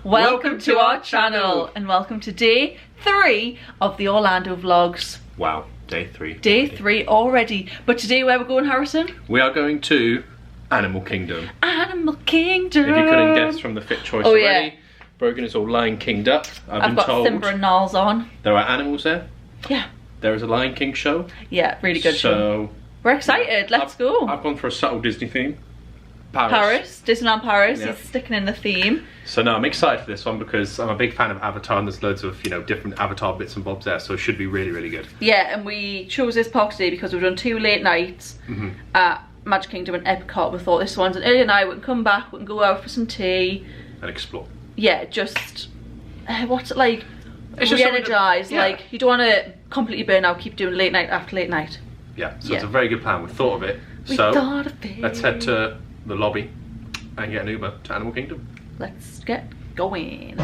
Welcome to our channel and welcome to day 3 of the Orlando vlogs. Wow, day 3. Day 3 already. But today where we're going, Harrison? We are going to Animal Kingdom. Animal Kingdom. If you couldn't guess from the fit choice already, Brogan is all Lion Kinged up. I've been told Simba and Niles on. There are animals there. Yeah. There is a Lion King show. Yeah, really good show. We're excited, let's go. I've gone for a subtle Disney theme. Paris, Disneyland Paris, yeah. He's sticking in the theme. So no, I'm excited for this one because I'm a big fan of Avatar and there's loads of, you know, different Avatar bits and bobs there, so it should be really, really good. Yeah, and we chose this park today because we've done 2 late nights at Magic Kingdom and Epcot. We thought this one's an early night, we can come back, we can go out for some tea. And explore. Yeah, just, what's it like? It's just re-energise, like, you don't want to completely burn out, keep doing late night after late night. Yeah, so it's a very good plan, we thought of it. Let's head to the lobby and get an Uber to Animal Kingdom. Let's get going.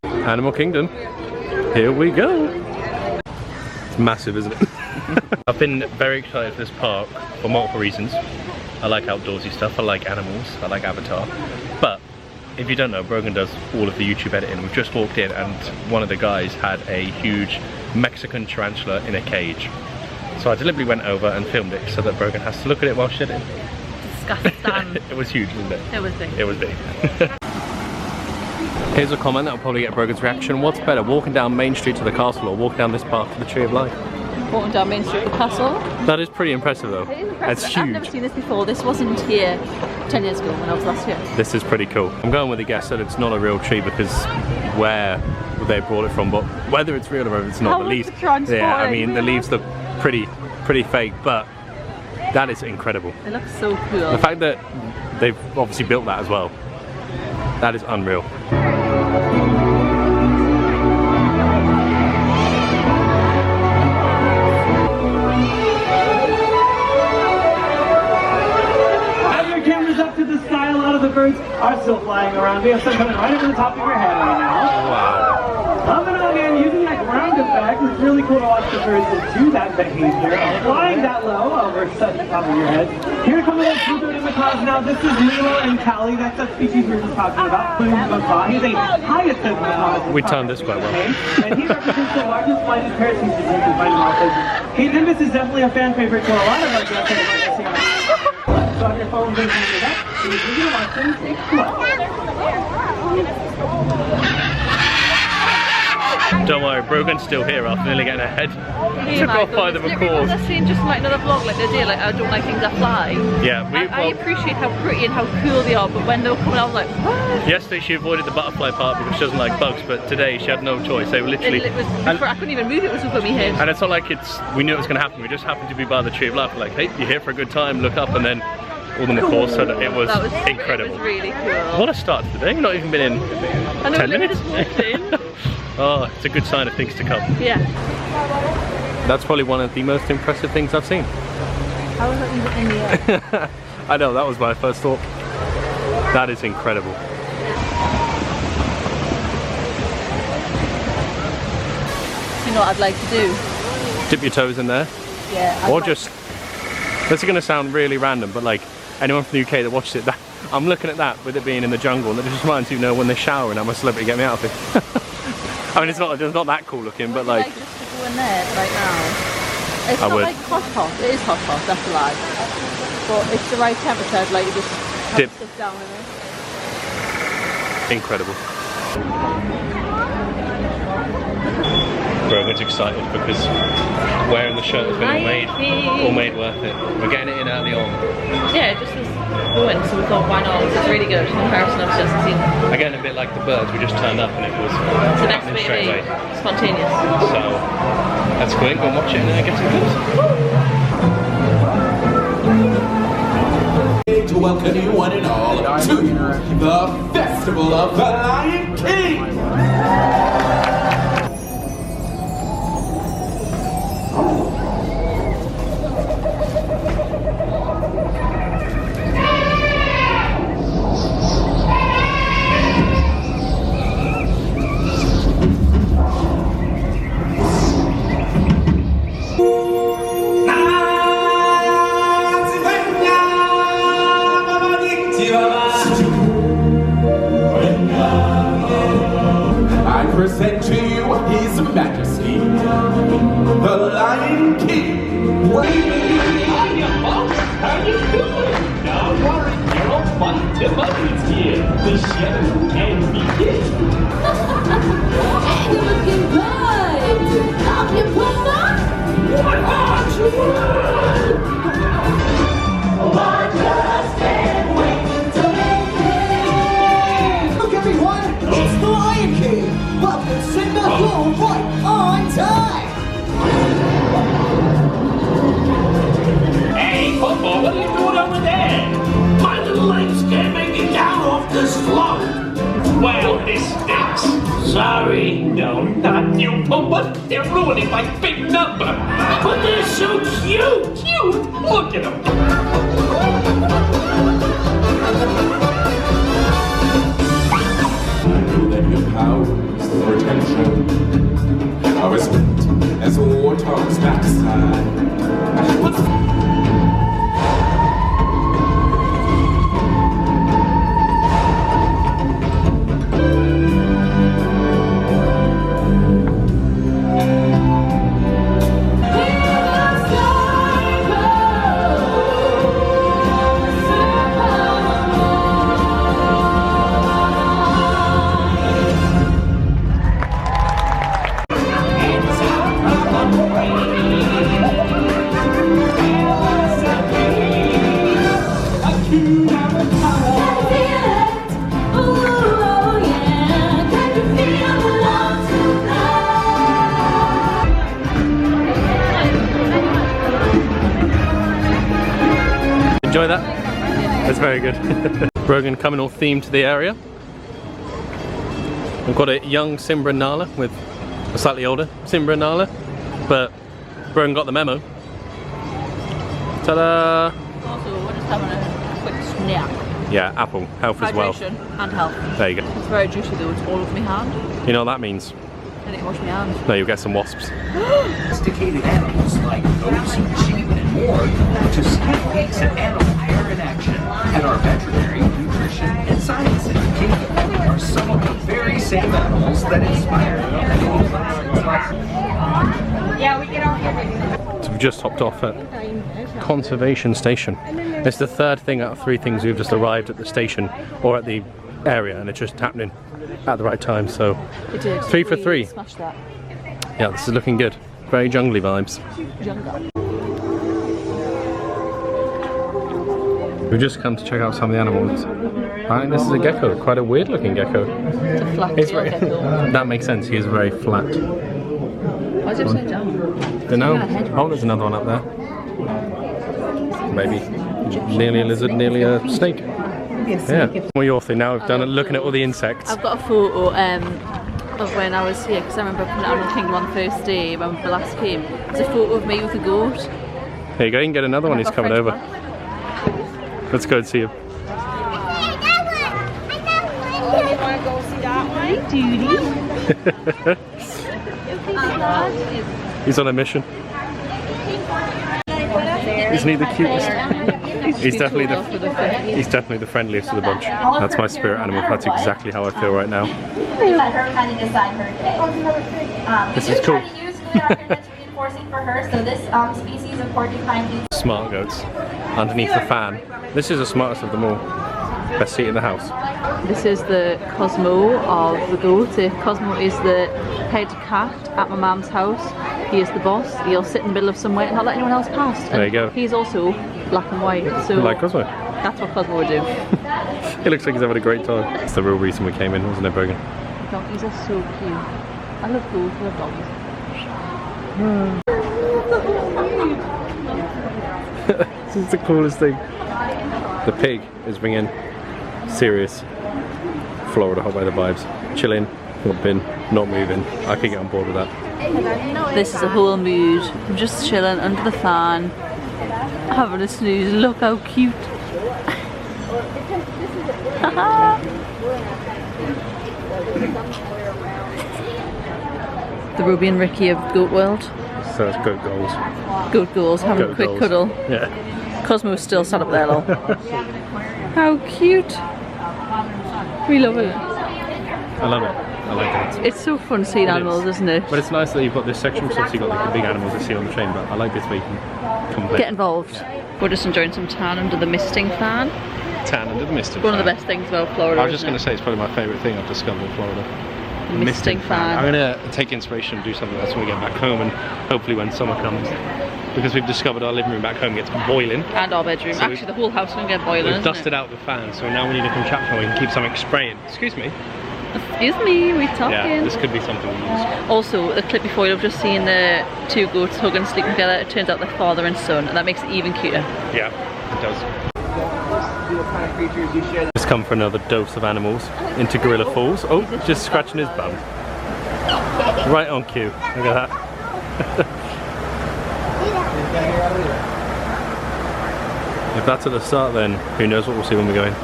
Animal Kingdom, here we go. It's massive, isn't it? I've been very excited for this park for multiple reasons. I like outdoorsy stuff, I like animals, I like Avatar. But if you don't know, Brogan does all of the YouTube editing. We've just walked in and one of the guys had a huge Mexican tarantula in a cage. So I deliberately went over and filmed it so that Brogan has to look at it while she did it. Disgusting. It was huge, wasn't it? It was big. It was big. Here's a comment that will probably get Brogan's reaction. What's better, walking down Main Street to the castle or walking down this path to the Tree of Life? Walking down Main Street to the castle. That is pretty impressive though. It is impressive. It's huge. I've never seen this before. This wasn't here 10 years ago when I was last here. This is pretty cool. I'm going with the guess that it's not a real tree because where they brought it from, but whether it's real or whether it's not, the leaves. Yeah, I mean the leaves look pretty fake, but that is incredible. It looks so cool. The fact that they've obviously built that as well, that is unreal. As your camera's up to the sky, a lot of the birds are still flying around. We have some coming right over the top of your head right now. Wow. Coming on in, using that ground effect, it's really cool to watch the birds do that behavior of flying that low over such the top of your head. Here come the blue in the clouds now. This is Milo and Callie. That's that species we were just talking about. Blue macaw. He's a hyacinth macaw. We timed this quite well. And he represents the largest flighted parrot species you can find in all places. Hey, Nimbus is definitely a fan favorite to a lot of our guests. So on your phone, vision into that. So you can watch them take flight. Don't worry, Brogan's still here after nearly getting her head took off by the macaws. I've seen just like another vlog like they did, like I don't like things that fly. Yeah, I appreciate how pretty and how cool they are, but when they were coming out I was like, what? Yesterday she avoided the butterfly part because she doesn't like bugs, but today she had no choice. They were literally... I couldn't even move, it was over my head. And it's not like we knew it was going to happen, we just happened to be by the Tree of Life. We're like, hey, you're here for a good time, look up, and then all the macaws, so it was incredible. It was really cool. What a start to the day, we've not even been in 10 minutes. Oh, it's a good sign of things to come. Yeah. That's probably one of the most impressive things I've seen. How was that even in the air? I know, that was my first thought. That is incredible. You know what I'd like to do? Dip your toes in there. Yeah. Or just, this is going to sound really random, but like anyone from the UK that watches it, I'm looking at that with it being in the jungle, and it just reminds you, when they're showering, I'm a celebrity, get me out of here. I mean, it's not that cool looking, but like... just to go in there right now. It's not like hot. It is hot, that's a lie. But it's the right temperature, I'd like to just dip down in it. Incredible. Brogan's excited because wearing the shirt has been all made worth it. We're getting it in early on. Yeah, it just was going, so we thought, why not? It's really good in comparison to just seen. Again, a bit like the birds, we just turned up and it was happening straight away. Spontaneous. So let's go in, go and watch it, and then get some goods. To welcome you one and all to the Festival of the Lion King! present to you His Majesty, the Lion King. Hiya, folks. How you doing? Don't worry, you're all fine. The money's here. The show can begin. You're looking good. Up your plumber. What are you? I just can't wait to make it. Look everyone, it's the Lion King! Welcome Simba home right on time! Hey, Popo, what are you doing over there? My little legs can't make it down off this floor. Well, this stinks. Sorry. No, not you, Popo. They're ruining my big number. But they're so cute. Cute. Look at them. I know that your powers or attention are as great as a warthog's backside. What's Enjoy that? That's very good. Brogan coming all themed to the area. We've got a young Simba and Nala with a slightly older Simba and Nala, but Brogan got the memo. Ta-da! Also, we're just having a quick snack. Yeah, apple, health as well. Hydration and health. There you go. It's very juicy though, it's all over my hand. You know what that means? I didn't wash my hands. No, you'll get some wasps. Domesticated animals like goats and sheep and more to sneak peeks at animal care in action. At our veterinary, nutrition, and science kingdom are some of the very same animals that inspired the classics. Yeah, we get on here. So we've just hopped off at Conservation Station. It's the third thing out of three things we've just arrived at the station or at the area, and it's just happening at the right time, so It did. 3 for 3. Smash that. Yeah, this is looking good. Very jungly vibes. Jungle. We've just come to check out some of the animals. I think this is a gecko, quite a weird looking gecko. It's a flat It's tail very, gecko. that makes sense, he is very flat. Why is it upside down? Don't know. Oh, there's another one up there. Maybe nearly a lizard, nearly a snake. Yeah. What your thing now? We've done it looking at all the insects. I've got a photo of when I was here, because I remember putting it on the Kingdom on the first day when we last came. It's a photo of me with a goat. There you go, you can get another one, he's coming over. Let's go and see him. He's on a mission. Isn't he the cutest? He's definitely the friendliest of the bunch. That's my spirit animal. That's exactly how I feel right now. Let her kind of decide her day. This is cool. That's reinforcing for her. So this species of porcupine. Smart goats underneath the fan. This is the smartest of them all. Best seat in the house. This is the Cosmo of the goat. Cosmo is the head cat at my mum's house. He is the boss. He'll sit in the middle of somewhere and not let anyone else past. And there you go. He's also black and white. So Like Cosmo. that's what Cosmo would do. He looks like he's having a great time. That's the real reason we came in, wasn't it, Brogan? Donkeys are so cute. I love goats, I love donkeys. This is the coolest thing. The pig is bringing serious Florida hot weather vibes. Chilling, not been, not moving. I could get on board with that. This is a whole mood. I'm just chilling under the fan, having a snooze. Look how cute. The Ruby and Ricky of Goat World. So it's goat goals. Goat goals, having Goat a quick goals. cuddle. Yeah. Cosmo's still sat up there, lol. How cute. We love it. I love it. I like it. It's so fun seeing animals, isn't it? But it's nice that you've got this section because obviously you've got like the big animals that see on the train, but I like this way you can come play. Get involved. We're just enjoying some tan under the misting fan. Tan under the misting One fan. of the best things about Florida. I was just going to say it's probably my favourite thing I've discovered in Florida. Misting fan. I'm going to take inspiration and do something else when we get back home, and hopefully when summer comes. Because we've discovered our living room back home gets boiling. And our bedroom. So actually the whole house can get boiling. We've dusted out the fan, so now we need to come chat for we can keep something spraying. Excuse me. Excuse me, we're talking. Yeah, this could be something we use. Also, the clip before, you've just seen the two goats hugging and sleeping together. It turns out they're father and son, and that makes it even cuter. Yeah, it does. Just come for another dose of animals into Gorilla Falls. Oh, just scratching his bum. Right on cue. Look at that. If that's at the start, then who knows what we'll see when we go in.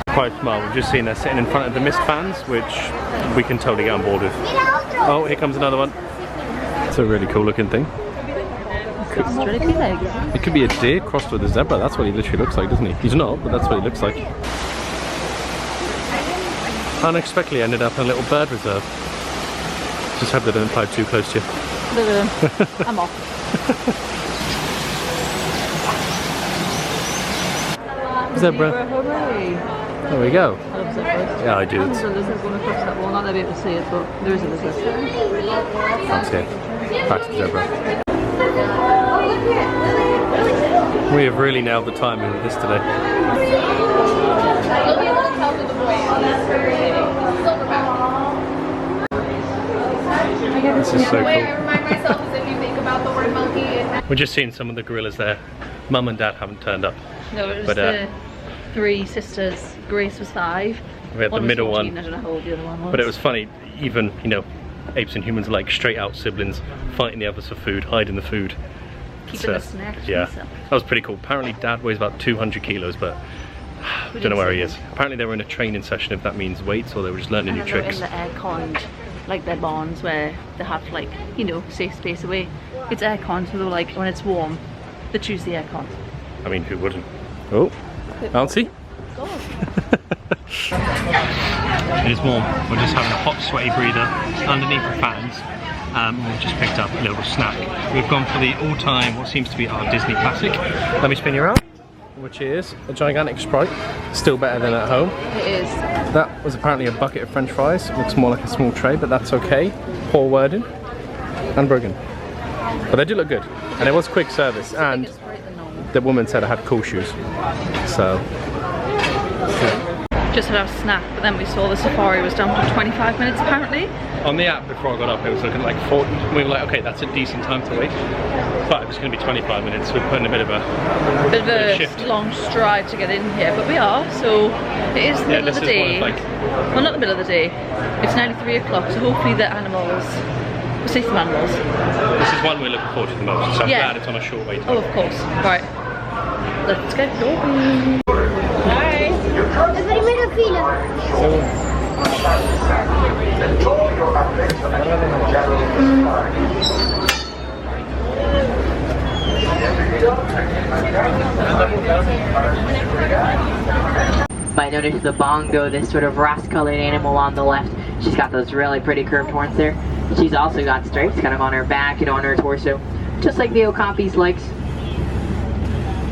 Quite smart. We've just seen they're sitting in front of the mist fans, which we can totally get on board with. Oh, here comes another one. It's a really cool looking thing. It could be a deer crossed with a zebra. That's what he literally looks like, doesn't he? He's not, but that's what he looks like. Unexpectedly ended up in a little bird reserve. Just hope they don't fly too close to you. I'm off. Zebra. There we go. I love zebras. Yeah, I do. There's a lizard going across that wall. Not that I'll be able to see it, but there is a lizard. That's it. Back to the zebra. We have really nailed the timing of this today. This is so cool. We're just seeing some of the gorillas there. Mum and Dad haven't turned up. No, it was the three sisters. Grace was 5. We had the middle 14, one. I don't know how old the other one was. But it was funny, even, you know, apes and humans are like straight out siblings, fighting the others for food, hiding the food. Keeping the snacks yeah, himself. that was pretty cool. Apparently Dad weighs about 200 kilos, but I don't know where he is. Apparently they were in a training session, if that means weights, or they were just learning new tricks. In the air-conned, like their barns where they have like, you know, safe space away. It's air-conned, so they're like, when it's warm, they choose the air-con. I mean, who wouldn't? Oh, bouncy. It is warm. We're just having a hot, sweaty breather underneath the fans. We've just picked up a little snack. We've gone for the all-time, what seems to be our Disney classic. Let me spin you around. Which is a gigantic Sprite. Still better than at home. It is. That was apparently a bucket of French fries. It looks more like a small tray, but that's okay. Poor wording. And broken. But they do look good. And it was quick service. And the woman said I had cool shoes. So. Just had our snack, but then we saw the safari was down for 25 minutes apparently. On the app before I got up, it was looking like 40. We were like, okay, that's a decent time to wait. But it was going to be 25 minutes. We're putting a bit of a shift. Long stride to get in here, but we are. So it is the middle of the day. Well, not the middle of the day. It's nearly 3 o'clock, so hopefully the animals. We'll see some animals. This is one we're looking forward to the most. So I'm glad it's on a short wait time. Oh, of course. Right. Let's get going. Might notice the bongo, this sort of rust-colored animal on the left. She's got those really pretty curved horns there. She's also got stripes kind of on her back and on her torso, just like the Okapi's legs.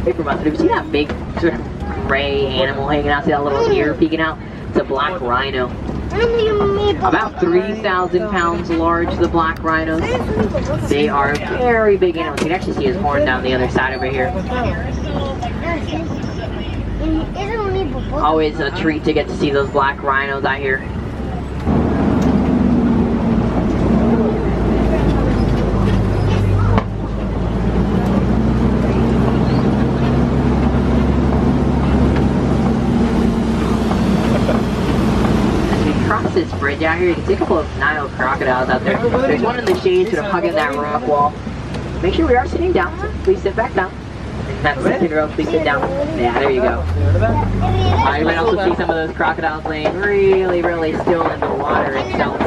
Paper Muffin, have you seen that big sort of gray animal hanging out? See that little ear peeking out? It's a black rhino. About 3,000 pounds large, the black rhinos. They are very big animals. You can actually see his horn down the other side over here. Always a treat to get to see those black rhinos out here. This bridge out here, you can see a couple of Nile crocodiles out there. There's one in the shade sort of hugging that rock wall. Make sure we are sitting down, so please sit back down. That second row, please sit down. Yeah, there you go. You might also see some of those crocodiles laying really, really still in the water itself.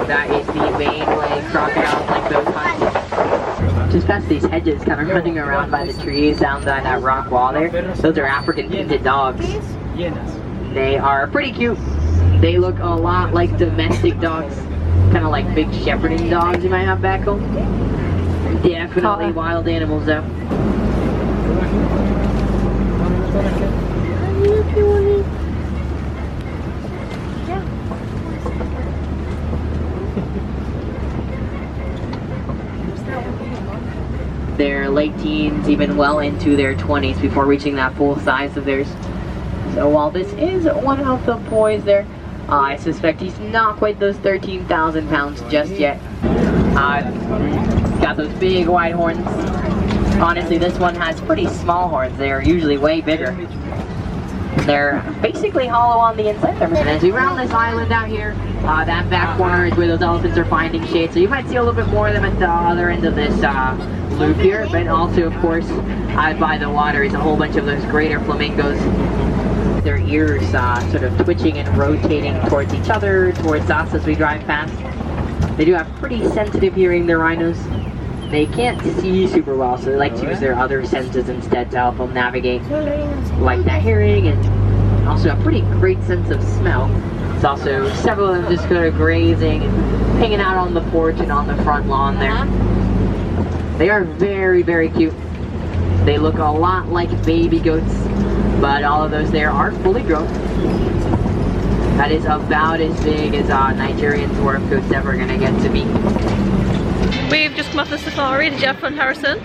That is the vein-laying crocodiles like those hunts. Just past these hedges kind of running around by the trees down by that rock wall there. Those are African painted dogs. They are pretty cute. They look a lot like domestic dogs, kind of like big shepherding dogs you might have back home. Definitely wild animals though. They're late teens, even well into their 20s before reaching that full size of theirs. So while this is one of the boys there, I suspect he's not quite those 13,000 pounds just yet. Got those big wide horns. Honestly, this one has pretty small horns. They're usually way bigger. They're basically hollow on the inside. And as we round this island out here, that back corner is where those elephants are finding shade. So you might see a little bit more of them at the other end of this loop here. But also, of course, out by the water is a whole bunch of those greater flamingos. Their ears sort of twitching and rotating towards each other, towards us as we drive past. They do have pretty sensitive hearing, the rhinos. They can't see super well, so they like to use their other senses instead to help them navigate, like that hearing, and also a pretty great sense of smell. It's also several of them just kind of grazing and hanging out on the porch and on the front lawn there. They are very, very cute. They look a lot like baby goats, but all of those there are fully grown. That is about as big as Nigerian dwarf goat's ever gonna get to be. We've just come off the safari. Did you have fun, Harrison?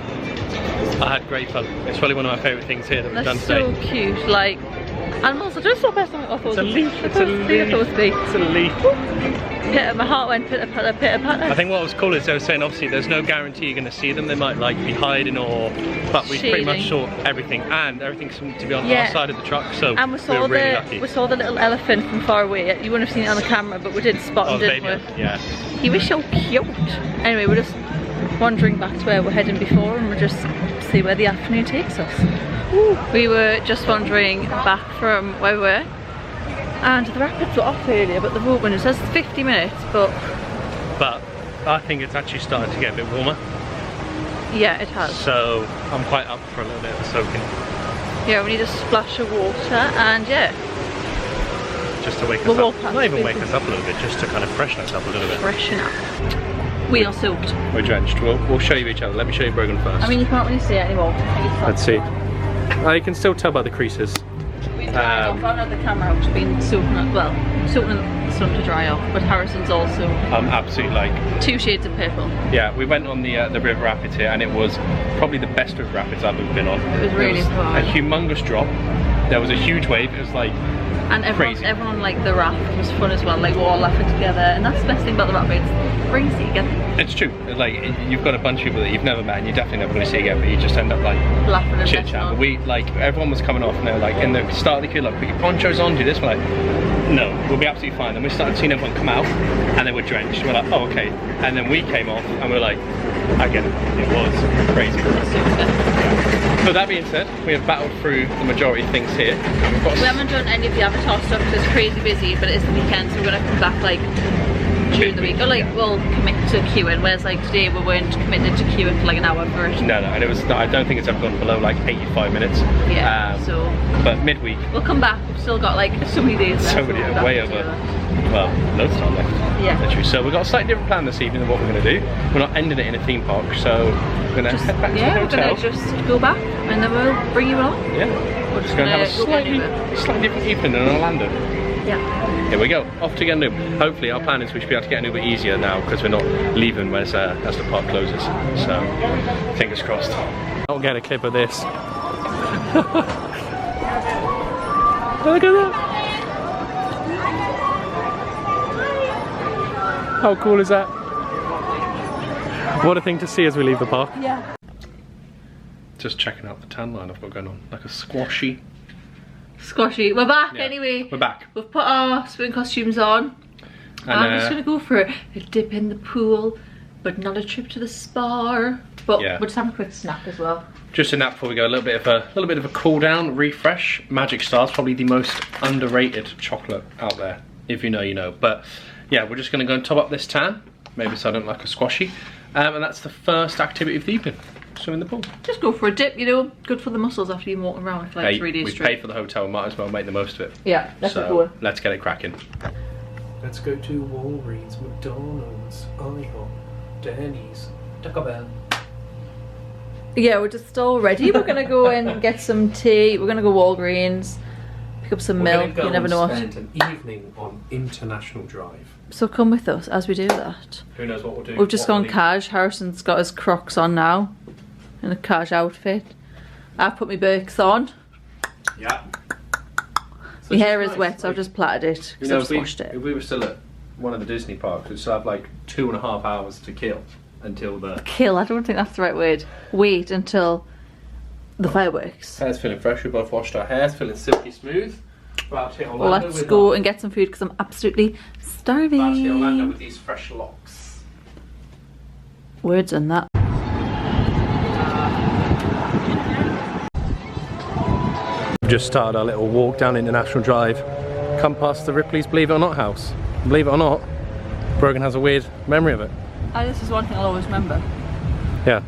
I had great fun. It's probably one of my favourite things here that we've done They're today. so cute. Like, animals are just so best than I thought. It's a leaf. It's a leaf. It's a leaf. My heart went pitter patter, pitter patter. I think what was cool is they were saying obviously there's no guarantee you're going to see them. They might like be hiding but we pretty much saw everything, and everything seemed to be on our side of the truck. So and we saw really lucky. We saw the little elephant from far away. You wouldn't have seen it on the camera, but we did spot him, didn't we? Yeah. He was so cute. Anyway, we're just wandering back to where we're heading before, and we'll just see where the afternoon takes us. Ooh. We were just wandering back from where we were, and the rapids were off earlier, but the road window says 50 minutes, but I think it's actually starting to get a bit warmer. Yeah, it has. So I'm quite up for a little bit of soaking. Yeah, we need a splash of water, and yeah. Just to wake us up. Not even wake us up a little bit, just to kind of freshen us up a little bit. Freshen up. We are soaked. We're drenched. We'll show you each other. Let me show you Brogan first. I mean, you can't really see it anymore. Let's see. You can still tell by the creases. I've got the camera out, been soaking the sun to dry off, but Harrison's also absolutely like 2 shades of purple. Yeah, we went on the river rapids here, and it was probably the best river rapids I've ever been on. It was really fun. A humongous drop. There was a huge wave. It was like and everyone like the raft was fun as well. Like we're all laughing together, and that's the best thing about the rapids. It brings you together. It's true. Like you've got a bunch of people that you've never met, and you're definitely never going to see again. But you just end up like laughing and chit chat. But we everyone was coming off, and they were like in the start of the queue, like put your ponchos on, do this. We're like, no, we'll be absolutely fine. Then we started seeing everyone come out, and they were drenched. We're like, oh okay. And then we came off, and we were like, I get it. It was crazy. So that being said, we have battled through the majority of things here. We haven't done any of the Avatar stuff because it's crazy busy, but it's the weekend, so we're gonna come back like during the week, or like we'll commit to queuing. Whereas like today we weren't committed to queuing for like an hour for it. No, and it was. I don't think it's ever gone below like 85 minutes. Yeah. But midweek. We'll come back. We've still got like so many days left. So many, way over. Well, loads of time left. Yeah. Literally. So we've got a slightly different plan this evening than what we're going to do. We're not ending it in a theme park, so we're going to head back to the hotel. We're going to just go back, and then we'll bring you along. Yeah. We're just going to have a slightly different evening in Orlando. Yeah. Here we go, off to get an Uber. Hopefully our plan is we should be able to get an Uber easier now because we're not leaving as the park closes. So, fingers crossed. I'll get a clip of this. Look at that! How cool is that? What a thing to see as we leave the park. Yeah. Just checking out the tan line I've got going on. Like a squashy. We're back anyway. We're back. We've put our swim costumes on. And I'm just gonna go for a dip in the pool, but not a trip to the spa. But we'll just have a quick snack as well. Just a nap before we go. A little bit of a cool down, refresh. Magic Star's probably the most underrated chocolate out there. If you know, you know. But yeah, we're just gonna go and top up this tan. Maybe so I don't like a squashy. And that's the first activity of the evening. Swim in the pool. Just go for a dip, you know, good for the muscles after you're walking around for like 3 days we straight. paid for the hotel, we might as well make the most of it. Yeah, let's so, go. let's get it cracking. Let's go to Walgreens, McDonald's, IHOP, Denny's, Taco Bell. Yeah, we're just all ready. We're gonna go and get some tea. We're gonna go Walgreens, pick up some milk. You never know what. Spend an evening on International Drive. So come with us as we do that. Who knows what we'll do? We've just gone cash. Harrison's got his Crocs on now, in a cash outfit. I've put my Birks on. Yeah. My hair is wet, so I've just plaited it because I've just washed it. If we were still at one of the Disney parks, we'd still have like 2.5 hours to kill until the... Kill? I don't think that's the right word. Wait until the fireworks. Hair's feeling fresh, we both washed our hair, it's feeling silky smooth. About to hit Orlando. Let's go and get some food because I'm absolutely starving. About to hit Orlando with these fresh locks. Words on that. We've just started our little walk down International Drive. Come past the Ripley's Believe It or Not house. Believe it or not, Brogan has a weird memory of it. This is one thing I'll always remember. Yeah.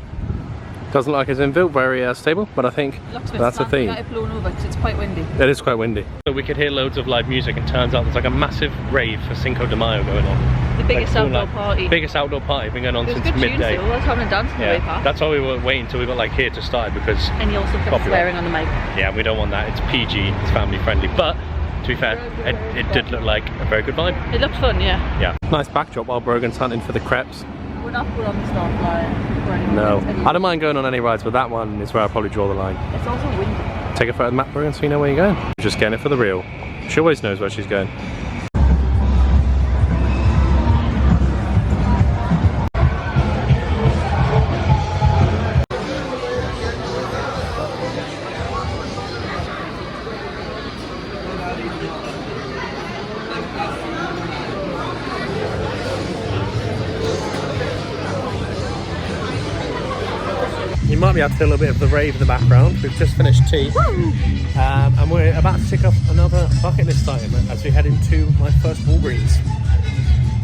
Doesn't look like it's inbuilt, very stable, but I think that's a theme. It blown over because it's quite windy. It is quite windy. So we could hear loads of live music, and turns out there's like a massive rave for Cinco de Mayo going on. The biggest outdoor party. Biggest outdoor party, been going on There's since good midday. Tunes, let's have a dance on the way past. That's why we were waiting until we got like here to start because. And you also kept swearing on the mic. Yeah, we don't want that. It's PG, it's family friendly, but to be fair, it did look like a very good vibe. It looked fun, yeah. Yeah. Nice backdrop while Brogan's hunting for the crepes. We're not going on the start line. No, I don't mind going on any rides, but that one is where I'll probably draw the line. It's also windy. Take a photo of the map, Brogan, so you know where you're going. Just getting it for the real. She always knows where she's going. You might be able to feel a bit of the rave in the background. We've just finished tea and we're about to tick off another bucket list item as we head into my first Walgreens.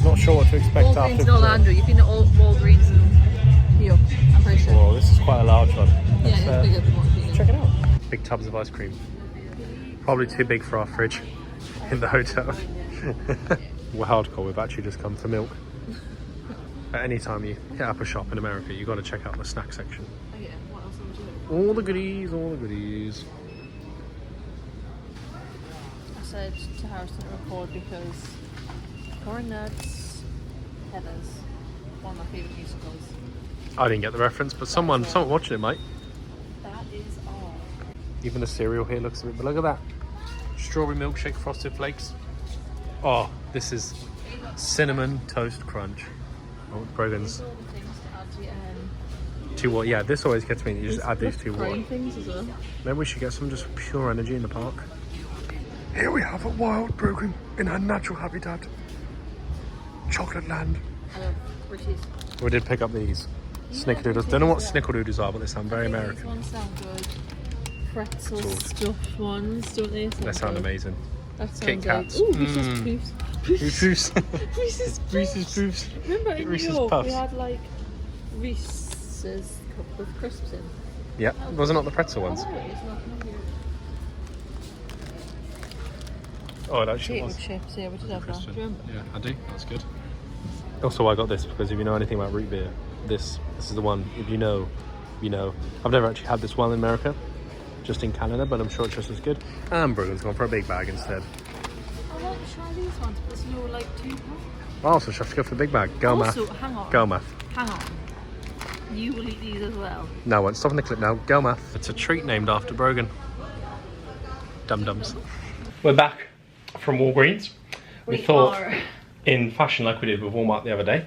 Not sure what to expect Walgreens after. in Orlando. You've been to all Walgreens in New York, I'm pretty sure. Oh, this is quite a large one. Yeah, it's bigger than what we've been. Check it out. Big tubs of ice cream. Probably too big for our fridge in the hotel. We're hardcore, we've actually just come for milk. At any time you hit up a shop in America, you've got to check out the snack section. Oh, yeah. What else would you do? All the goodies, all the goodies. I said to Harrison to record because corn nuts, Heathers, one of my favourite musicals. I didn't get the reference, but someone watching it, mate. That is all. Even the cereal here looks a bit, but look at that. Strawberry milkshake, frosted flakes. Oh, this is cinnamon toast crunch. Oh, Brogan's. To what? Yeah, this always gets me. You just add these two water. Things as well. Maybe we should get some just pure energy in the park. Here we have a wild Brogan in her natural habitat. Chocolate land. We did pick up these snickerdoodles. Don't know what snickerdoodles are, but they sound very American. These ones sound good. Pretzel stuffed ones, don't they? They sound amazing. That sounds Kit Kats. Like, ooh, Reese's Puffs. Reese's Reese's Puffs. Remember in Reese's New York Puffs. we had like Reese's cup with crisps in. Yeah, was it not the pretzel ones? Oh, it's not here. Oh, it actually Cake was. with chips, yeah, we did have that. Do you remember? Yeah, I do. That's good. Also, I got this because if you know anything about root beer, this is the one. If you know, you know. I've never actually had this one in America, just in Canada, but I'm sure it's just as good. And Brogan's gone for a big bag instead. I want to try these ones, but there's no like 2 packs. Oh, so she has to go for the big bag. Go, Also, Math. hang on. Go, Math. Hang on. You will eat these as well. No, I won't. Stop in the clip now. Go, Math. It's a treat named after Brogan. Dum-dums. We're back from Walgreens. We thought, in fashion like we did with Walmart the other day,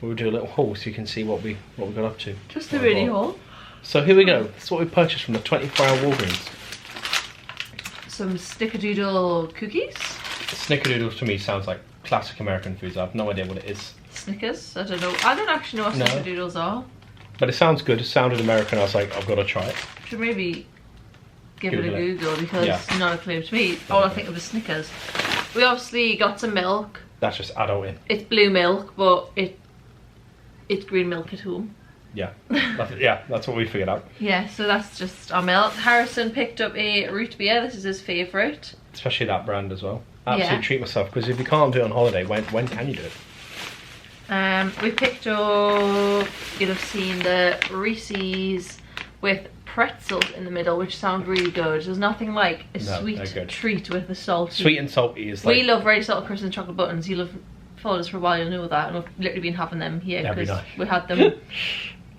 we would do a little haul so you can see what we got up to. Just a mini haul. So here we go. This is what we purchased from the 24-hour Walgreens. Some snickerdoodle cookies. Snickerdoodles to me sounds like classic American foods. I have no idea what it is. Snickers? I don't know. I don't actually know what snickerdoodles are. But it sounds good. It sounded American. I was like, I've got to try it. Should maybe give it a Google because not a clue to me. All I think of is Snickers. We obviously got some milk. That's just adult in. It's blue milk, but it it's green milk at home. Yeah, that's what we figured out. Yeah, so that's just our milk. Harrison picked up a root beer. This is his favourite. Especially that brand as well. Absolutely Yeah. treat myself, because if you can't do it on holiday, when can you do it? We picked up, you'll have seen the Reese's with pretzels in the middle, which sound really good. There's nothing like a sweet treat with the salty. Sweet and salty is like... We love very salted crisps and chocolate buttons. You'll have followed us for a while, you'll know that. And we've literally been having them here because we had them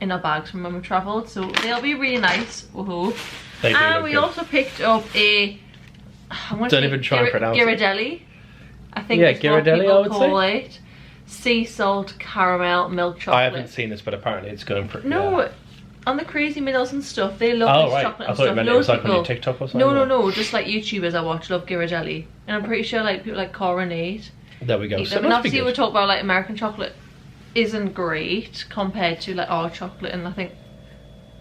in our bags from when we travelled. So they'll be really nice. Woohoo. They do and look we good. also picked up a... Don't even try and pronounce it. Ghirardelli. I think Yeah, that's what Ghirardelli, people I would call say. it. Sea salt, caramel, milk chocolate. I haven't seen this, but apparently it's going pretty... No, on the Crazy Middles and stuff, they love Oh, this right. chocolate I and thought you stuff. meant it Loads was like of on your people- TikTok or something. No, just like YouTubers I watch love Ghirardelli. And I'm pretty sure like people like Coronate. There we go. eat So them. it And must be obviously good. we talk about like American chocolate isn't great compared to like our chocolate, and I think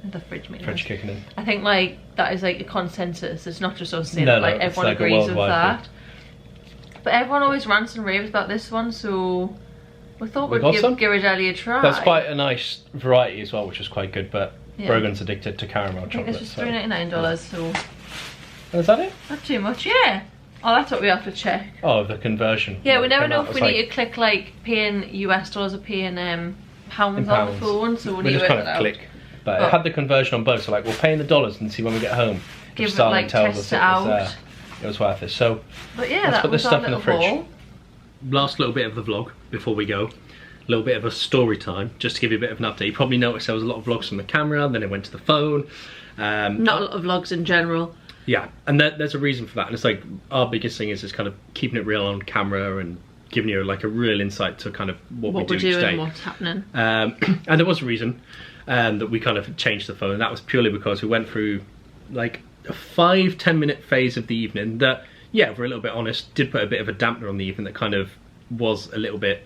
the fridge made French noise. kicking in. I think like that is like a consensus. It's not just us saying No, it, like no, it's everyone like a agrees with worldwide that. But everyone always rants and raves about this one, so we thought We we'd got give some? Ghirardelli a try. That's quite a nice variety as well, which is quite good, but Yeah. Brogan's addicted to caramel I think chocolate. this was so- $3.99, so Oh, is that it? not too much. Yeah. Oh, that's what we have to check. Oh, the conversion. Yeah, we What never came know out if was we like- need to click like paying US dollars or paying pounds on the pounds. phone, so we We need just to kind work of that click. But Oh. it had the conversion on both, so like we'll pay in the dollars and see when we get home. Give if it, Starlink like, tells test us it out. It was worth it. So But yeah, let's that put was this our stuff in the little fridge. haul. Last little bit of the vlog before we go. A little bit of a story time, just to give you a bit of an update. You probably noticed there was a lot of vlogs from the camera, then it went to the phone. Not a lot of vlogs in general. Yeah, and there's a reason for that. And it's like our biggest thing is just kind of keeping it real on camera and giving you like a real insight to kind of what we What do we're each doing, day. what's happening. And there was a reason that we kind of changed the phone. And that was purely because we went through like a 5-10 minute phase of the evening that, yeah, if we're a little bit honest, did put a bit of a dampener on the evening that kind of was a little bit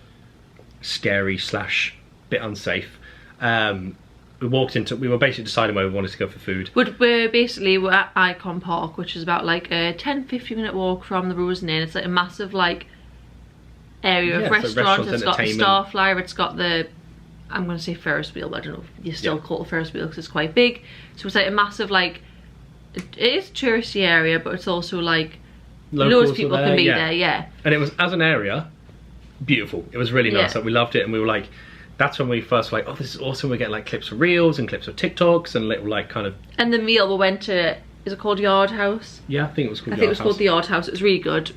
scary / bit unsafe. We were basically deciding where we wanted to go for food. We're at Icon Park, which is about like a 10-15 minute walk from the Rosen Inn. It's like a massive like area Yeah, of it's like restaurants. It's got the entertainment. Starflyer, it's got the, I'm going to say Ferris wheel, but I don't know if you still Yeah. call it a Ferris wheel because it's quite big. So it's like a massive like, it is a touristy area, but it's also like Locals loads were of people there, can be yeah. there, yeah. And it was, as an area, beautiful. It was really nice. Yeah. Like, we loved it, and we were like, that's when we first were like, oh, this is awesome. We're getting like clips of reels and clips of TikToks and little like kind of, And the meal we went to, is it called Yard House? yeah, I think it was called I think it was Yard called House. the Yard House. It was really good.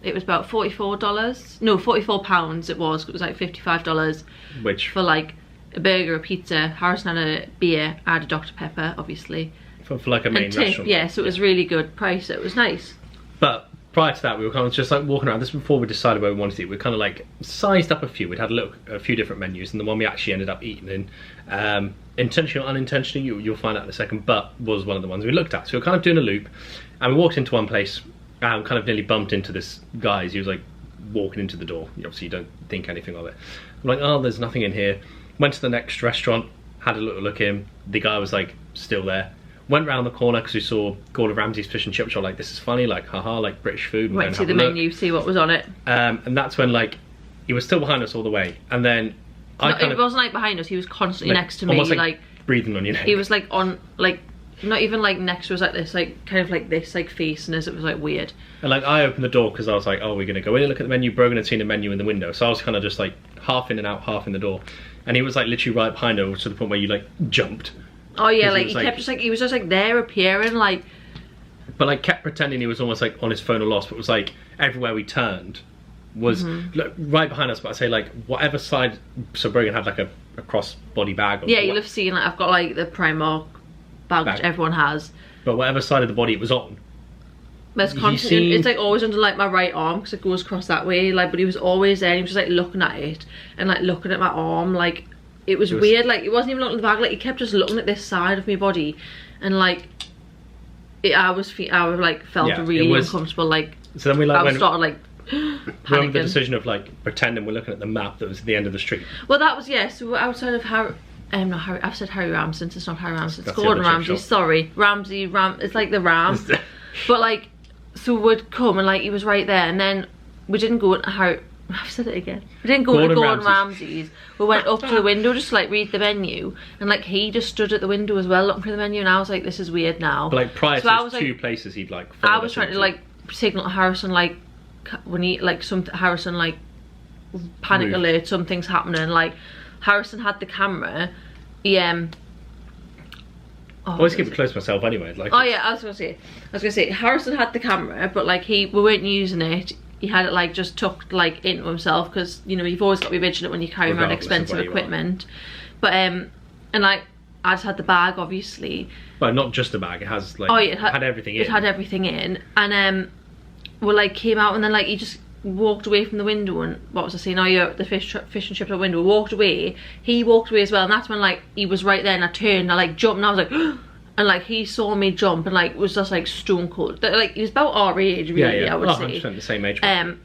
It was about $44. No, £44 it was. It was like $55 Which, for like a burger, a pizza. Harrison had a beer. I had a Dr. Pepper, obviously. for like a main And tip, restaurant. yeah, so it was really good price. It was nice. But prior to that, we were kind of just like walking around. This was before we decided where we wanted to eat. We kind of like sized up a few. We'd had a few different menus, and the one we actually ended up eating in, intentionally or unintentionally, you'll find out in a second, but was one of the ones we looked at. So we were kind of doing a loop, and we walked into one place, and kind of nearly bumped into this guy as he was like walking into the door. Obviously, you don't think anything of it. I'm like, oh, there's nothing in here. Went to the next restaurant, had a little look in. The guy was like still there. Went round the corner because we saw Gordon Ramsay's fish and chips. I was like, this is funny, like, haha, like British food. Went to see the menu, see what was on it. And that's when, like, he was still behind us all the way. And then It wasn't like behind us, he was constantly next to me. almost Like breathing on your neck. he was like on, like, not even like next to us, like this, like kind of like this, like facing us. It was like weird. And like, I opened the door because I was like, oh, we're going to go in and look at the menu. Brogan had seen the menu in the window. So I was kind of just like half in and out, half in the door. And he was like literally right behind us to the point where you like jumped. Oh yeah, Because like he kept just like, he was just like there appearing like. But like kept pretending he was almost like on his phone or lost. But it was like everywhere we turned was like, right behind us. But I say like whatever side. So Brogan had like a cross body bag. Or Yeah, you'll have seen like I've got like the Primark bag, which everyone has. But whatever side of the body it was on. There's constant, it's like always under like my right arm because it goes across that way. Like, but he was always there. And he was just like looking at it and like looking at my arm. Like it was weird. Like he wasn't even looking at the bag. Like he kept just looking at this side of my body, and like I like felt really uncomfortable. Like so then we like I started like remember the panicking. decision of like pretending we're looking at the map that was at the end of the street. Well, that was So we're outside of not Harry. I've said Harry Ramsden. It's not Harry Ramsden. It's That's the Gordon other chip Ramsay. shop. Sorry, It's like the Ram. But like, so we'd come and like he was right there, and then we didn't go into I've said it again. We didn't go to Gordon Ramsay's. We went up to the window just to like read the menu, and like he just stood at the window as well looking for the menu, and I was like, this is weird now. But like prior so to two places he'd like I was trying to like signal to Harrison like when he like Harrison like panic alert, something's happening. Like Harrison had the camera. He I always keep it close to myself anyway. Like oh yeah, I was gonna say Harrison had the camera, but like we weren't using it. He had it like just tucked like into himself, because you know you've always got to be vigilant when you carry around expensive equipment. But and like I just had the bag obviously. But not just the bag. It has like it had everything in. It had everything in, and we like came out, and then like he just walked away from the window, and what was I saying? Oh yeah, the fish and chips out window. Walked away. He walked away as well, and that's when like he was right there, and I turned, I like jumped, and I was like. And like he saw me jump and like was just like stone cold. Like he was about our age really, I would say. 100% the same age. And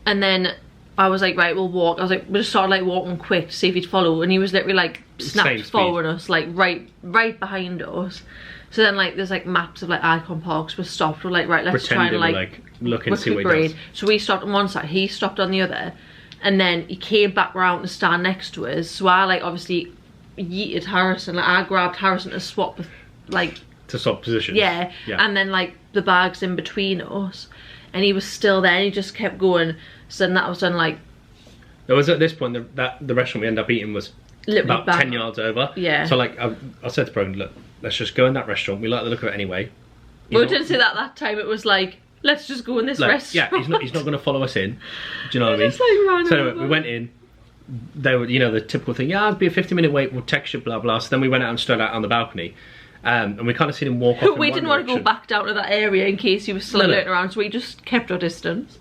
then I was like, right, we'll walk. I was like, we just started like walking quick to see if he'd follow, and he was literally like snapped forward us, like right behind us. So then like there's like maps of like icon parks. We stopped. We're like, right, let's try and like look and see what he does. So we stopped on one side, he stopped on the other, and then he came back round to stand next to us. So I like obviously yeeted Harrison. Like I grabbed Harrison to swap with. Like to swap positions. Yeah, and then like the bags in between us, and he was still there, and he just kept going. So then that was done like. It was at this point that the restaurant we ended up eating was about 10 yards over. Yeah. So like I said to Brogan, look, let's just go in that restaurant. We like the look of it anyway. We didn't say that time. It was like, let's just go in this restaurant. Yeah, he's not going to follow us in. Do you know what I mean? Just, like, ran so over. we went in. They were, you know, the typical thing. Yeah, it'll be a 50-minute wait. We'll text you, blah blah. So then we went out and stood out on the balcony. And we kind of seen him walk off. We didn't want to go back down to that area in case he was still lurking around, so we just kept our distance.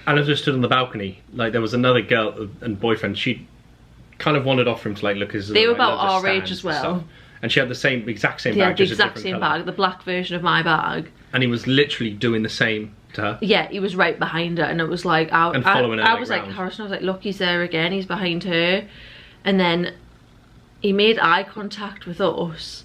And as we stood on the balcony, like there was another girl and boyfriend. She kind of wandered off for him to like look as they were about our age as well. And she had the exact same bag. Yeah, the exact same bag, the black version of my bag. And he was literally doing the same to her. Yeah, he was right behind her, and it was like I was like Harrison. I was like, look, he's there again. He's behind her, and then he made eye contact with us.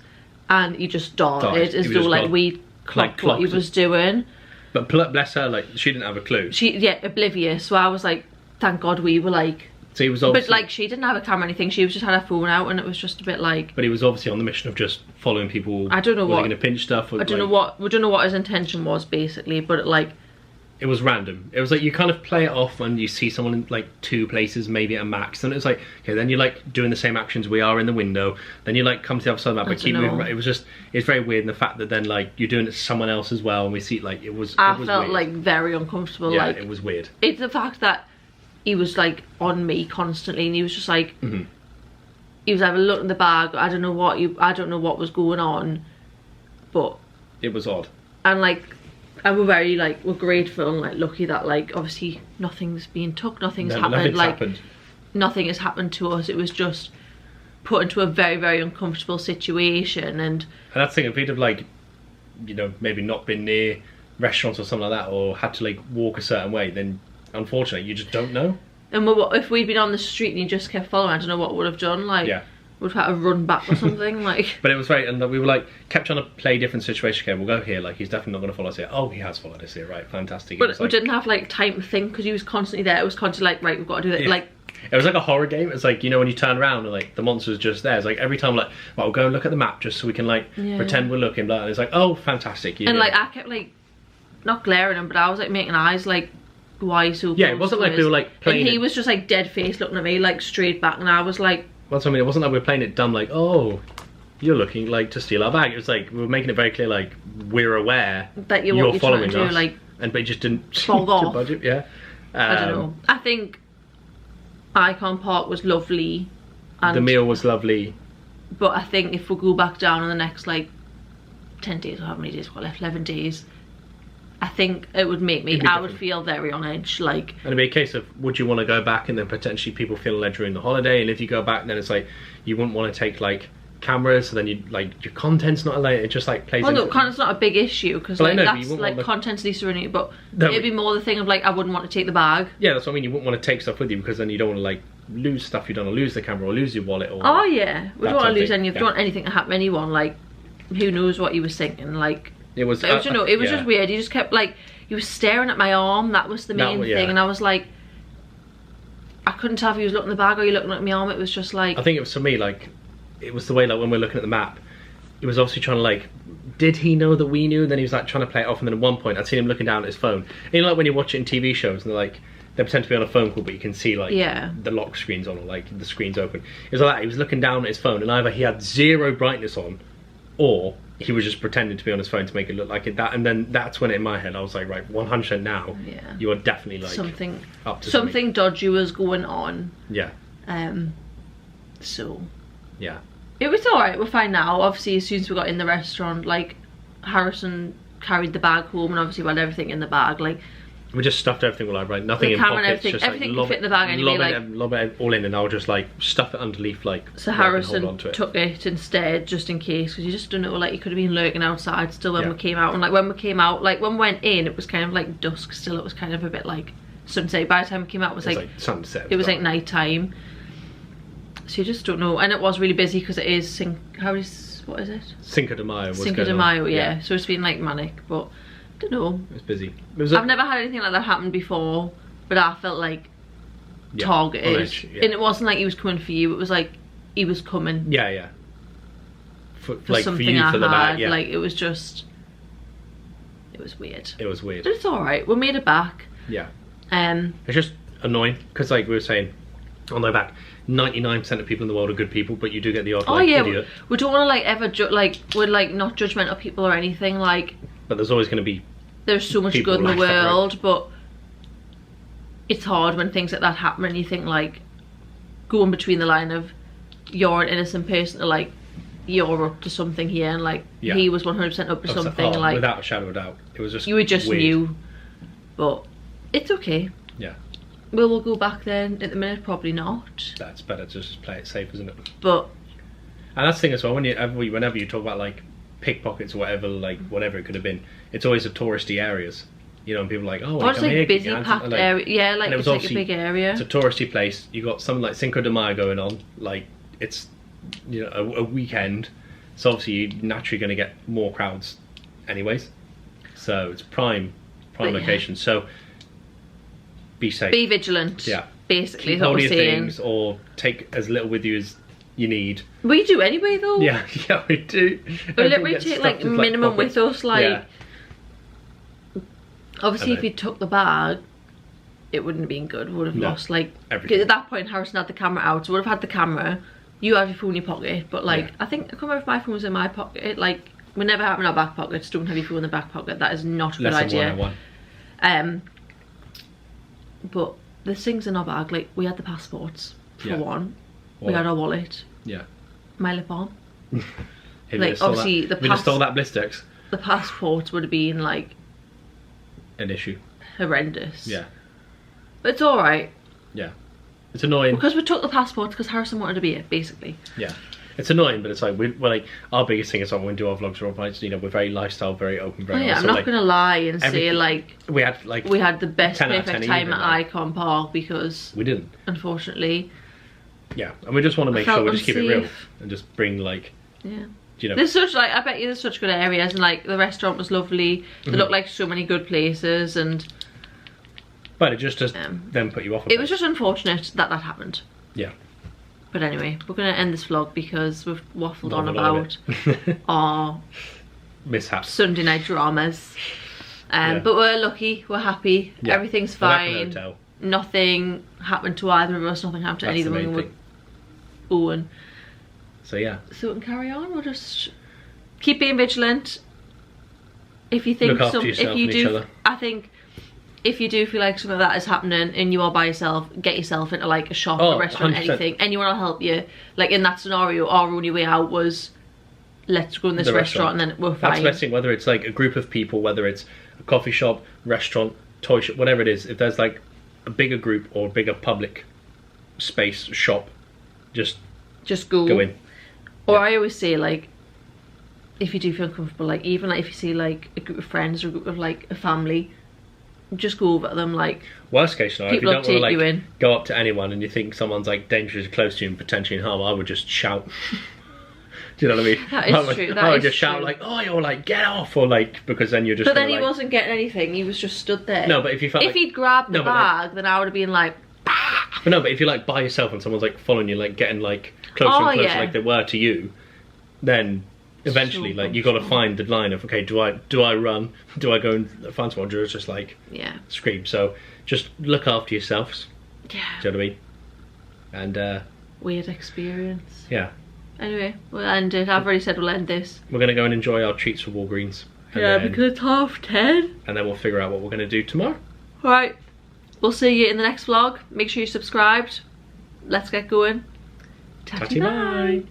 And he just darted as though like we clocked what he was doing. But bless her, like she didn't have a clue. Yeah, oblivious. So I was like, thank God we were like. So he was obviously. But like she didn't have a camera or anything. She was just had her phone out, and it was just a bit like. But he was obviously on the mission of just following people. I don't know what. Going to pinch stuff. I don't know what. We don't know what his intention was basically, but like. It was random. It was like you kind of play it off when you see someone in like two places, maybe at max, and it's like okay, then you're like doing the same actions we are in the window. Then you like come to the other side of the map, but keep moving. It was just it's very weird, and the fact that then like you're doing it to someone else as well, and we see like it was. I it was felt weird. like very uncomfortable. Yeah, like it was weird. It's the fact that he was like on me constantly, and he was just like he was having a look in the bag. I don't know what was going on, but it was odd. And like. And we're very like we're grateful and like lucky that like obviously nothing's been took, nothing has happened to us. It was just put into a very, very uncomfortable situation, and that's the thing, if he'd have like, you know, maybe not been near restaurants or something like that, or had to like walk a certain way, then unfortunately you just don't know. And if we'd been on the street and he just kept following, I don't know what would have done. Like we'd have had to run back or something. Like but it was very, and we were like kept trying to play different situations. Okay, we'll go here, like he's definitely not going to follow us here. Oh, he has followed us here, right, fantastic. But we didn't have like time to think, because he was constantly there. It was constantly like, right, we've got to do that. Like it was like a horror game. It's like, you know, when you turn around and like the monster's just there. It's like every time like, well, we'll go and look at the map just so we can like pretend we're looking, and it's like, oh, fantastic. And like I kept like not glaring him, but I was like making eyes like, why so close? Yeah, it wasn't like we were like playing. And he was just like dead face looking at me like straight back, and I was like. Well, I mean, it wasn't like we were playing it dumb, like, oh, you're looking like to steal our bag. It was like we were making it very clear, like we're aware that you're following us, like, and but you just didn't bog off. Budget. Yeah, I don't know. I think Icon Park was lovely, and the meal was lovely. But I think if we go back down in the next like 10 days, or how many days we've got left, 11 days. I think it would make me, I would feel very on edge, like. And it'd be a case of, would you want to go back, and then potentially people feel on edge during the holiday, and if you go back, then it's like, you wouldn't want to take like cameras, so then you like, your content's not allowed, it just like plays into. Well, no, content's not a big issue, because like, that's like, content's least running, but it'd be more the thing of like, I wouldn't want to take the bag. Yeah, that's what I mean, you wouldn't want to take stuff with you, because then you don't want to like, lose stuff, you don't want to lose the camera, or lose your wallet, or. Oh yeah, we don't want to lose any, don't want anything to happen to anyone, like, who knows what he was thinking, like. It was you know, it was just weird, he just kept like, he was staring at my arm, that was the main thing, and I was like, couldn't tell if he was looking at the bag or you looking at my arm. It was just like, I think it was for me, like, it was the way, like, when we're looking at the map, it was obviously trying to, like, did he know that we knew? And then he was like trying to play it off, and then at one point I'd seen him looking down at his phone. And you know, like when you watch it in TV shows and they're like, they pretend to be on a phone call, but you can see like the lock screen's on or like the screen's open. It was like that. He was looking down at his phone, and either he had 0 brightness on, or he was just pretending to be on his phone to make it look like it. That, and then that's when in my head I was like, right, 100% now. Yeah. You are definitely like something up to something dodgy was going on. Yeah. So. Yeah. It was alright, we're fine now. Obviously, as soon as we got in the restaurant, like, Harrison carried the bag home and obviously we had everything in the bag, like... We just stuffed everything like, right, nothing the in camera pockets, and just everything like, could fit in the bag anyway, lob it all in, and I'll just like stuff it underneath, like, so where I can Harrison hold on to it. took it instead, just in case, because you just don't know, like, he could have been lurking outside still when Yeah. we came out, and like, when we came out, like, when we went in, it was kind of like dusk still, it was kind of a bit like sunset. By the time we came out, it was like sunset. It was like night time. So you just don't know, and it was really busy because it is what is it? Cinco de Mayo was Cinco de Mayo, yeah. So it's been like manic, but I don't know. It was busy. I've never had anything like that happen before, but I felt like targeted, on edge, and it wasn't like he was coming for you. It was like he was coming. Yeah, yeah. For like something for you, I for the had, bag. yeah. Like it was just, it was weird. It was weird. But it's all right. We made it back. Yeah. It's just annoying because, like we were saying on the way back, 99% of people in the world are good people, but you do get the odd idiot. We don't want to like ever we're like not judgmental people or anything. Like, but there's always going to be. There's so much good in the world, but it's hard when things like that happen and you think like going between the line of you're an innocent person to like you're up to something here, and like he was 100% up to something. Like without a shadow of a doubt, it was just you were just weird. new, but it's okay. Yeah. Will we go back then? At the minute, probably not. That's better to just play it safe, isn't it? But and that's the thing as well. Whenever you talk about like pickpockets or whatever, like whatever it could have been, it's always the touristy areas. You know, and people are like, oh, it's like busy, packed area. Yeah, like it it's like a big area. It's a touristy place. You got something like Cinco de Mayo going on. Like it's, you know, a weekend. So obviously you're naturally going to get more crowds, anyways. So it's prime location. Yeah. So be safe. Be vigilant. Yeah. Basically, keep is what hold we're of your saying. things, or take as little with you as you need. We do anyway, though. Yeah, yeah, we do. We literally take like minimum with us. Like, obviously, if you took the bag, it wouldn't have been good. We would have lost like everything. At that point, Harrison had the camera out, so we would have had the camera. You had your phone in your pocket, but like I think I can't remember if my phone was in my pocket. Like we never have in our back pockets. Don't have your phone in the back pocket. That is not a good idea. But the things in our bag, like we had the passports for one. We had our wallet. Yeah. My lip balm. Like obviously the we just stole that Blistex. The passports would have been like an issue. Horrendous. Yeah. But it's alright. Yeah. It's annoying. Because we took the passports because Harrison wanted to be it, basically. Yeah. It's annoying, but it's like we're like our biggest thing is like when we do our vlogs or our, you know, we're very lifestyle, very open, very I'm not gonna lie and say like we had the best perfect time at Icon Park because we didn't, unfortunately. Yeah, and we just want to make sure we just keep it real and just bring like you know. There's such like I bet you there's such good areas, and like the restaurant was lovely. They looked like so many good places, and but it just does then put you off. It was just unfortunate that happened. Yeah. But anyway, we're going to end this vlog because we've waffled on about our mishaps, Sunday night dramas. But we're lucky, we're happy, everything's fine. Nothing happened to either of us, nothing happened to either of them. Owen. So yeah. So we can carry on, we'll just keep being vigilant. If you think look after yourself and each other. I think if you do feel like something like that is happening and you are by yourself, get yourself into like a shop, a restaurant, 100%. Anything. Anyone will help you. Like in that scenario, our only way out was let's go in this restaurant and then we're fine. That's the best thing, whether it's like a group of people, whether it's a coffee shop, restaurant, toy shop, whatever it is. If there's like a bigger group or a bigger public space shop, just go in. Or I always say like, if you do feel comfortable, like even like if you see like a group of friends or a group of like a family, just go over to them. Like worst case scenario, if you don't want to like go up to anyone and you think someone's like dangerously close to you and potentially in harm, I would just shout. Do you know what I mean? That is true. I would just shout like, "Oh, you're like get off," or like because then you're just. But then he wasn't getting anything. He was just stood there. No, but if you felt if he'd grabbed the bag, then I would have been like, bah! But no, but if you're like by yourself and someone's like following you, like getting like closer Oh, and closer yeah. like they were to you, then eventually like you got to find the line of, okay, do I run? Do I go and find someone? Or just like scream? So just look after yourselves. Yeah. Do you know what I mean? And weird experience. Yeah. Anyway, we'll end it. I've already said we'll end this. We're gonna go and enjoy our treats from Walgreens. And Yeah, then, because it's 10:30. And then we'll figure out what we're gonna do tomorrow. Alright. We'll see you in the next vlog. Make sure you're subscribed. Let's get going. Tatty bye.